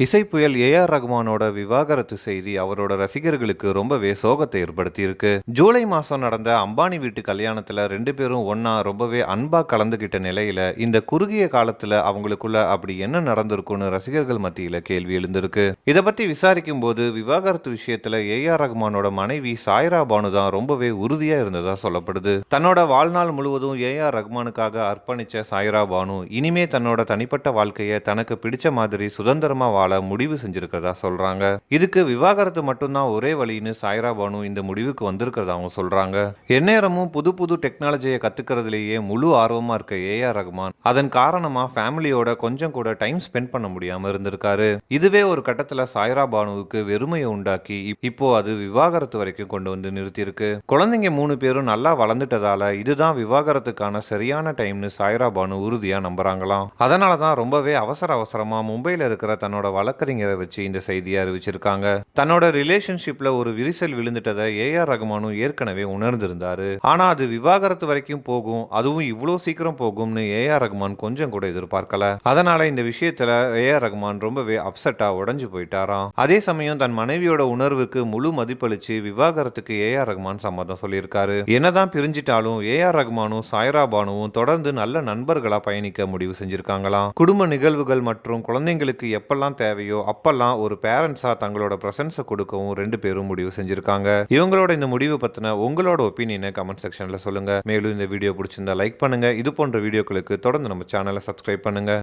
இசை புயல் ஏ.ஆர். ரகுமானோட விவாகரத்து செய்தி அவரோட ரசிகர்களுக்கு ரொம்பவே சோகத்தை ஏற்படுத்தியிருக்கு. ஜூலை மாசம் நடந்த அம்பானி வீட்டு கல்யாணத்துல 2 பேரும் ஒண்ணா ரொம்பவே அன்பா கலந்துகிட்ட நிலையில, இந்த குறுகிய காலத்துல அவங்களுக்குள்ள அப்படி என்ன நடந்திருக்கும்னு ரசிகர்கள் மத்தியில கேள்வி எழுந்திருக்கு. இத பத்தி விசாரிக்கும் போது விவாகரத்து விஷயத்துல ஏ.ஆர். ரகுமானோட மனைவி சாய்ரா பானு தான் ரொம்பவே உறுதியா இருந்ததா சொல்லப்படுது. தன்னோட வாழ்நாள் முழுவதும் ஏ.ஆர். ரகுமானுக்காக அர்ப்பணிச்ச சாய்ரா பானு இனிமே தன்னோட தனிப்பட்ட வாழ்க்கைய தனக்கு பிடிச்ச மாதிரி சுதந்திரமா வாழ முடிவு செஞ்சிருக்கிறதா சொல்றாங்க. இதுக்கு விவாகரத்து மட்டும்தான் ஒரே வழின்னு சாய்ரா பானு இந்த முடிவுக்கு வந்திருக்கிறதாவும் சொல்றாங்க. எந்நேரமும் புது புது டெக்னாலஜியை கத்துக்கிறதுலேயே முழு ஆர்வமா இருக்க ஏ.ஆர். ரகுமான் அதன் காரணமா ஃபேமிலியோட கொஞ்சம் கூட டைம் ஸ்பெண்ட் பண்ண முடியாம இருந்திருக்காரு. இதுவே ஒரு கட்டத்துல சாய்ரா பானுவுக்கு வெறுமையை உண்டாக்கி இப்போ அது விவாகரத்து வரைக்கும் கொண்டு வந்து நிறுத்தியிருக்கு. குழந்தைங்க 3 பேரும் நல்லா வளர்ந்துட்டதால இதுதான் விவாகரத்துக்கான சரியான டைம்னு சாய்ரா பானு உறுதியா நம்புறாங்களாம். அதனாலதான் ரொம்பவே அவசர அவசரமா மும்பைல இருக்கிற தன்னோட வழக்கறிஞரை வச்சு இந்த செய்தியை அறிவிச்சிருக்காங்க. தன்னோட ரிலேஷன்ஷிப்ல ஒரு விரிசல் விழுந்துட்டதை ஏ.ஆர். ரகுமானும் ஏற்கனவே உணர்ந்திருந்தாரு. ஆனா அது விவாகரத்து வரைக்கும் போகும், அதுவும் இவ்வளோ சீக்கிரம் போகும்னு ஏ.ஆர். ரகுமான் கொஞ்சம் கூட எதிர்பார்க்கல. அதனால இந்த விஷயத்துல ஏ.ஆர். ரகுமான் ரொம்பவே அப்செட்டா உடைஞ்சு போயிட்டாராம். அதே சமயம் தன் மனைவியோட உணர்வுக்கு முழு மதிப்பளிச்சு விவாகரத்துக்கு ஏ.ஆர். ரகுமான் சம்மதம் சொல்லியிருக்காரு. என்னதான் பிரிஞ்சிட்டாலும் ஏ.ஆர். ரகுமானும் சாய்ரா பானுவும் தொடர்ந்து நல்ல நண்பர்களா பயணிக்க முடிவு செஞ்சிருக்காங்களாம். குடும்ப நிகழ்வுகள் மற்றும் குழந்தைங்களுக்கு எப்பெல்லாம் தேவையோ அப்பெல்லாம் ஒரு பேரண்ட்ஸா தங்களோட பிரசன்ஸை கொடுக்கவும் 2 பேரும் முடிவு செஞ்சிருக்காங்க. இவங்களோட இந்த முடிவு பத்தின உங்களோட ஒப்பீனியனை கமெண்ட் செக்ஷன்ல சொல்லுங்க. மேலும் இந்த வீடியோ பிடிச்சிருந்தா லைக் பண்ணுங்க. இது போன்ற வீடியோக்களுக்கு தொடர்ந்து நம்ம சேனலை சப்ஸ்கிரைப் பண்ணுங்க.